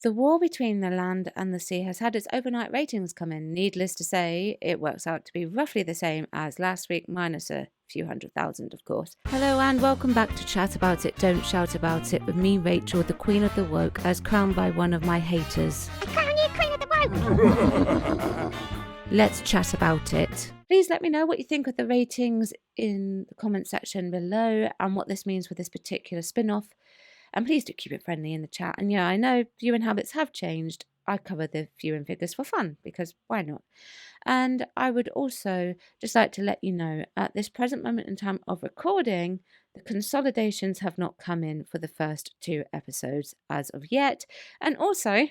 The war between the land and the sea has had its overnight ratings come in. Needless to say, it works out to be roughly the same as last week, minus a few 100,000, of course. Hello and welcome back to Chat About It, Don't Shout About It with me, Rachel, the Queen of the Woke, as crowned by one of my haters. I crown you Queen of the Woke! Let's chat about it. Please let me know what you think of the ratings in the comment section below and what this means for this particular spin-off. And please do keep it friendly in the chat. And yeah, I know viewing habits have changed. I cover the viewing figures for fun because why not? And I would also just like to let you know at this present moment in time of recording, the consolidations have not come in for the first 2 episodes as of yet. And also,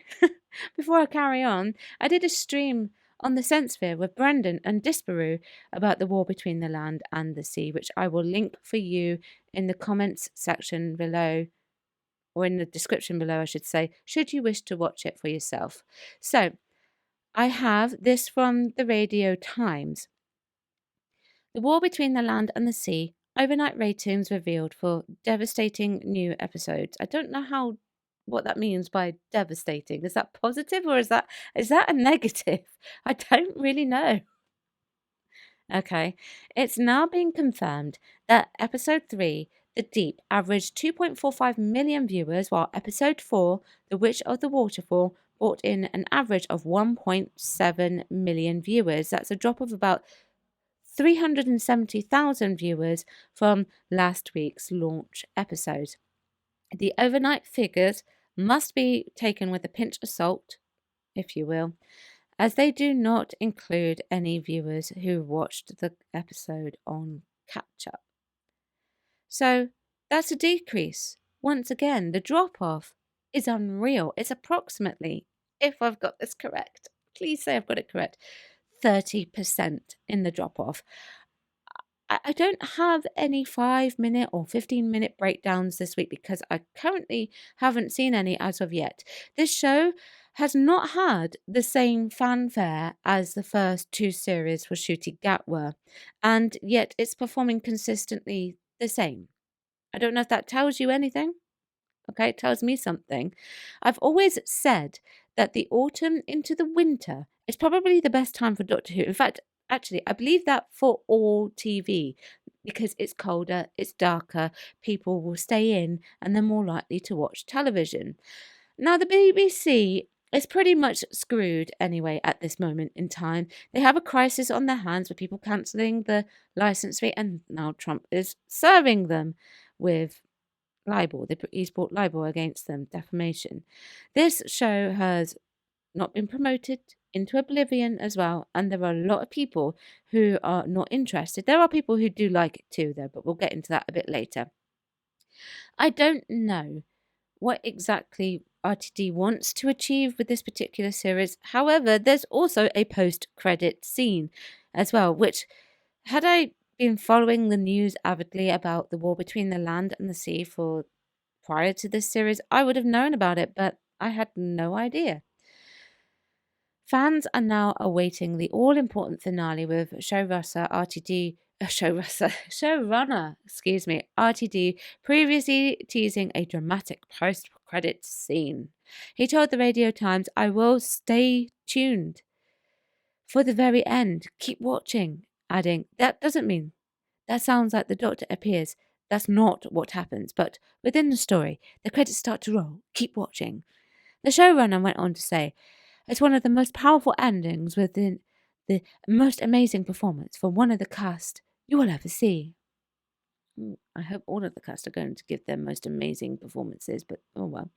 before I carry on, I did a stream on the Sensesphere with Brendan and Disparu about the war between the land and the sea, which I will link for you in the comments section below, or in the description below, I should say, should you wish to watch it for yourself. So, I have this from the Radio Times. The war between the land and the sea, overnight ratings revealed for devastating new episodes. I don't know what that means by devastating. Is that positive or is that a negative? I don't really know. Okay, it's now been confirmed that episode 3, The Deep, averaged 2.45 million viewers, while episode 4, The Witch of the Waterfall, brought in an average of 1.7 million viewers. That's a drop of about 370,000 viewers from last week's launch episode. The overnight figures must be taken with a pinch of salt, if you will, as they do not include any viewers who watched the episode on catch up. So that's a decrease. Once again, the drop off is unreal. It's approximately, if I've got this correct, please say I've got it correct, 30% in the drop off. I don't have any 5-minute or 15-minute breakdowns this week because I currently haven't seen any as of yet. This show has not had the same fanfare as the first 2 series for Ncuti Gatwa, and yet it's performing consistently the same. I don't know if that tells you anything. Okay, it tells me something. I've always said that the autumn into the winter is probably the best time for Doctor Who. In fact, actually, I believe that for all TV because it's colder, it's darker, people will stay in and they're more likely to watch television. Now, the BBC is pretty much screwed anyway at this moment in time. They have a crisis on their hands with people cancelling the licence fee, and now Trump is serving them with libel. He's brought libel against them, defamation. This show has not been promoted into oblivion as well, and there are a lot of people who are not interested. There are people who do like it too, though, but we'll get into that a bit later. I don't know what exactly RTD wants to achieve with this particular series. However, there's also a post-credit scene as well, which, had I been following the news avidly about the war between the land and the sea for prior to this series, I would have known about it, but I had no idea. Fans are now awaiting the all-important finale with showrunner, RTD, previously teasing a dramatic post-credits scene. He told the Radio Times, "I will stay tuned for the very end. Keep watching," adding, "That doesn't mean that sounds like the Doctor appears. That's not what happens, but within the story, the credits start to roll. Keep watching." The showrunner went on to say, "It's one of the most powerful endings within the most amazing performance for one of the cast you will ever see." I hope all of the cast are going to give their most amazing performances, but oh well.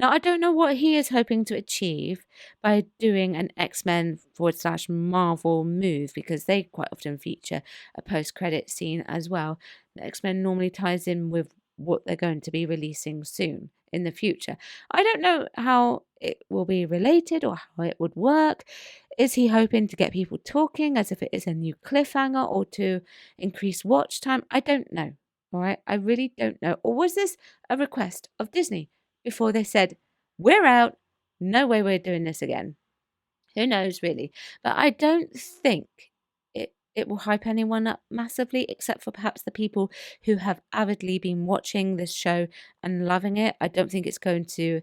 Now, I don't know what he is hoping to achieve by doing an X-Men / Marvel move, because they quite often feature a post-credit scene as well. The X-Men normally ties in with what they're going to be releasing soon in the future. I don't know how it will be related or how it would work. Is he hoping to get people talking as if it is a new cliffhanger or to increase watch time? I don't know. All right, I really don't know. Or was this a request of Disney before they said, "We're out, no way we're doing this again"? Who knows, really? But I don't think it will hype anyone up massively, except for perhaps the people who have avidly been watching this show and loving it. I don't think it's going to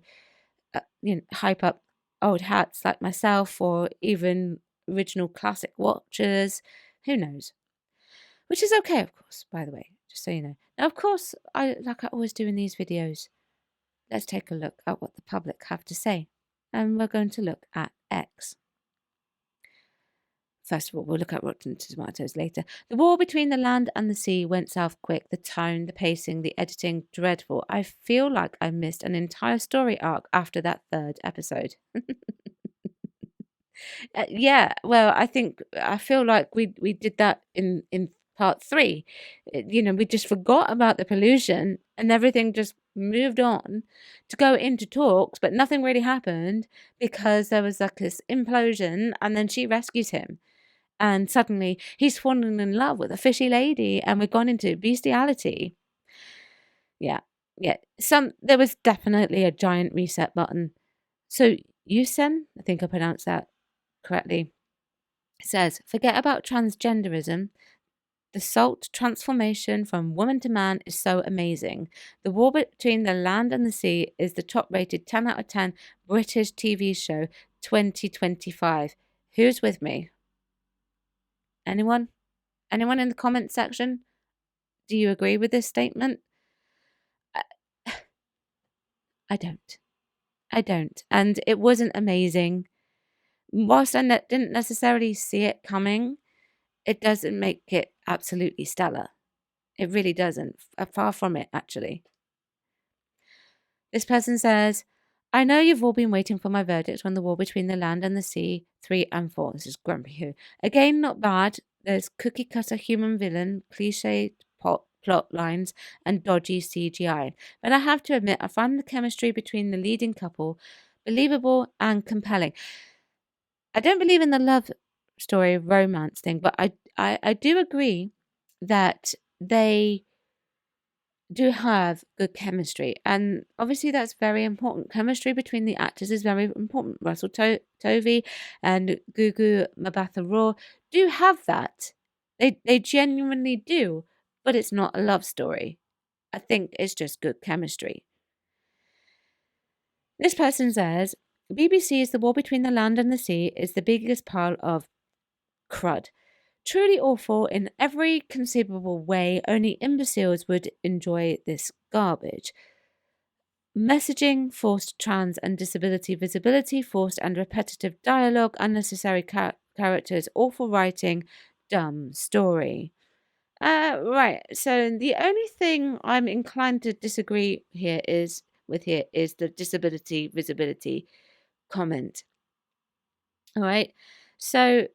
hype up old hats like myself, or even original classic watchers. Who knows? Which is okay, of course, by the way, just so you know. Now, of course, like I always do in these videos, let's take a look at what the public have to say. And we're going to look at X. First of all, we'll look at Rotten Tomatoes later. The war between the land and the sea went south quick. The tone, the pacing, the editing, dreadful. I feel like I missed an entire story arc after that third episode. Yeah, well, I feel like we did that in part 3. We just forgot about the pollution and everything just moved on to go into talks, but nothing really happened because there was like this implosion, and then she rescues him. And suddenly he's fallen in love with a fishy lady, and we've gone into bestiality. Yeah. There was definitely a giant reset button. So Yusen, I think I pronounced that correctly, says, forget about transgenderism. The salt transformation from woman to man is so amazing. The war between the land and the sea is the top rated 10 out of 10 British TV show 2025. Who's with me? Anyone? Anyone in the comment section? Do you agree with this statement? I don't. And it wasn't amazing. Whilst I didn't necessarily see it coming, it doesn't make it absolutely stellar. It really doesn't. Far from it, actually. This person says, I know you've all been waiting for my verdict on the war between the land and the sea 3 and 4. This is Grumpy Who. Again, not bad. There's cookie cutter human villain, cliche plot lines, and dodgy CGI. But I have to admit, I find the chemistry between the leading couple believable and compelling. I don't believe in the love story romance thing, but I do agree that they do have good chemistry, and obviously that's very important. Chemistry between the actors is very important. Russell Tovey and Gugu Mbatha-Raw do have that. They genuinely do, but it's not a love story. I think it's just good chemistry. This person says, BBC's The War Between the Land and the Sea is the biggest pile of crud. Truly awful in every conceivable way. Only imbeciles would enjoy this garbage. Messaging, forced trans and disability visibility, forced and repetitive dialogue, unnecessary characters, awful writing, dumb story. Right. So the only thing I'm inclined to disagree is the disability visibility comment. All right. So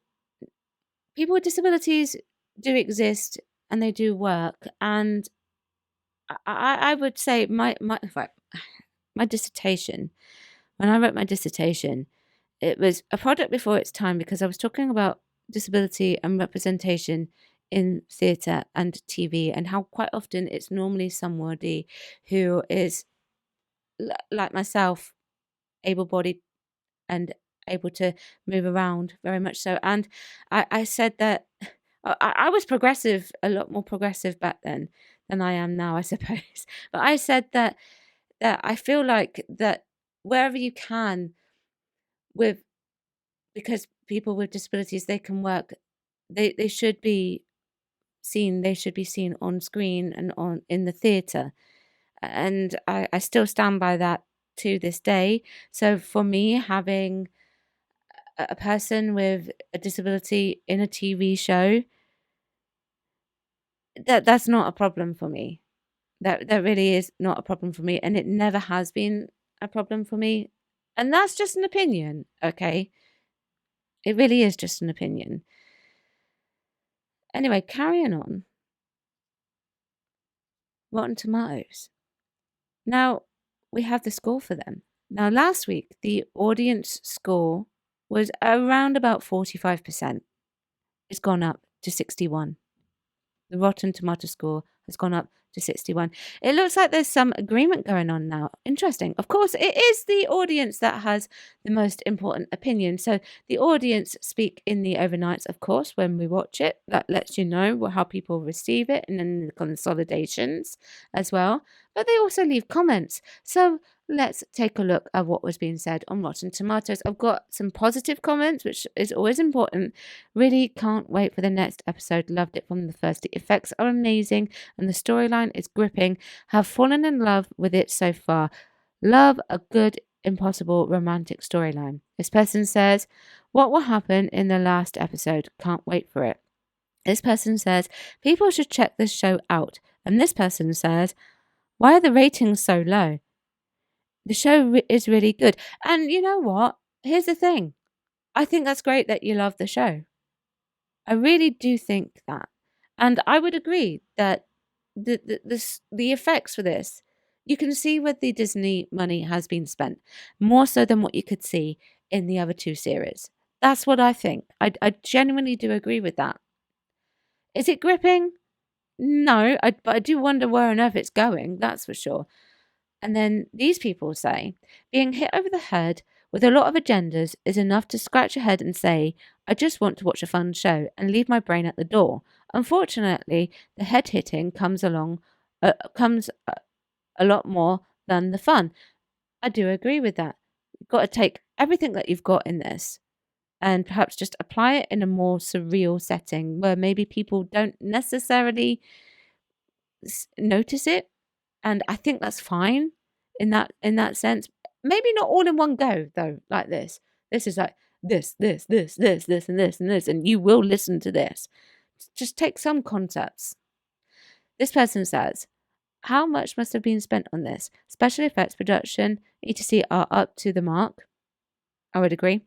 people with disabilities do exist and they do work, and I would say my dissertation, when I wrote my dissertation, it was a product before its time because I was talking about disability and representation in theatre and TV, and how quite often it's normally somebody who is like myself, able-bodied and able to move around very much so. And I said that I was progressive, a lot more progressive back then than I am now, I suppose. But I said that I feel like that wherever you can, because people with disabilities, they can work, they should be seen. They should be seen on screen and in the theatre. And I still stand by that to this day. So for me, having a person with a disability in a TV show, that's not a problem for me. That really is not a problem for me, and it never has been a problem for me. And that's just an opinion, okay? It really is just an opinion. Anyway, carrying on. Rotten Tomatoes. Now, we have the score for them. Now, last week, the audience score was around about 45%. It's gone up to 61. The Rotten Tomato score has gone up to 61. It looks like there's some agreement going on now. Interesting. Of course, it is the audience that has the most important opinion. So the audience speak in the overnights, of course, when we watch it. That lets you know how people receive it, and then the consolidations as well. but they also leave comments. So let's take a look at what was being said on Rotten Tomatoes. I've got some positive comments, which is always important. Really can't wait for the next episode. Loved it from the first. The effects are amazing and the storyline is gripping. Have fallen in love with it so far. Love a good, impossible romantic storyline. This person says, what will happen in the last episode? Can't wait for it. This person says, people should check this show out. And this person says, why are the ratings so low? The show is really good. And you know what? Here's the thing. I think that's great that you love the show. I really do think that. And I would agree that the effects for this, you can see where the Disney money has been spent, more so than what you could see in the other two series. That's what I think. I genuinely do agree with that. Is it gripping? No, but I do wonder where on earth it's going, that's for sure. And then these people say, being hit over the head with a lot of agendas is enough to scratch your head and say, I just want to watch a fun show and leave my brain at the door. Unfortunately, the head hitting comes a lot more than the fun. I do agree with that. You've got to take everything that you've got in this and perhaps just apply it in a more surreal setting where maybe people don't necessarily notice it. And I think that's fine in that sense. Maybe not all in one go, though, like this. This is like this, and this, and you will listen to this. Just take some concepts. This person says, how much must have been spent on this? Special effects, production, etc. are up to the mark. I would agree.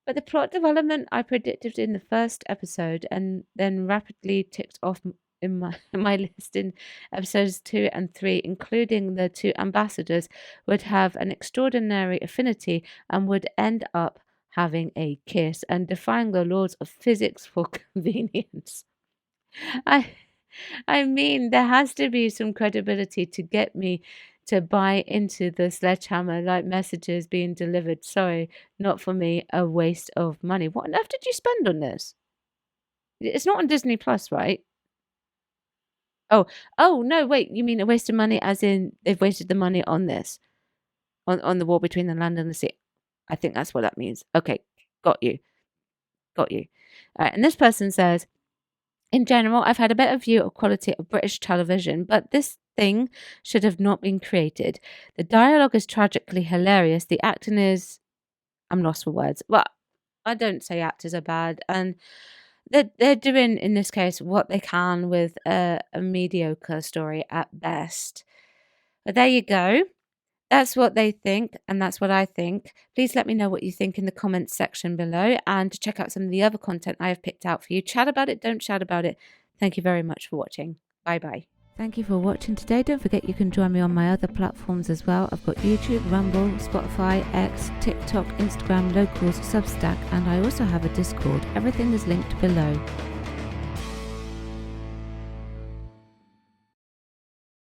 But the plot development I predicted in the first episode and then rapidly ticked off in my list in episodes 2 and 3, including the two ambassadors, would have an extraordinary affinity and would end up having a kiss and defying the laws of physics for convenience. I mean, there has to be some credibility to get me to buy into the sledgehammer like messages being delivered. Sorry, not for me, a waste of money. What on earth did you spend on this? It's not on Disney Plus, right? Oh no, wait, you mean a waste of money as in they've wasted the money on this? On the war between the land and the sea. I think that's what that means. Okay, got you. And this person says, in general, I've had a better view of quality of British television, but this thing should have not been created. The dialogue is tragically hilarious. The acting is... I'm lost for words. Well, I don't say actors are bad, and they're doing, in this case, what they can with a mediocre story at best. But there you go. That's what they think, and that's what I think. Please let me know what you think in the comments section below, and check out some of the other content I have picked out for you. Chat about it, don't chat about it. Thank you very much for watching. Bye-bye. Thank you for watching today. Don't forget you can join me on my other platforms as well. I've got YouTube, Rumble, Spotify, X, TikTok, Instagram, Locals, Substack, and I also have a Discord. Everything is linked below.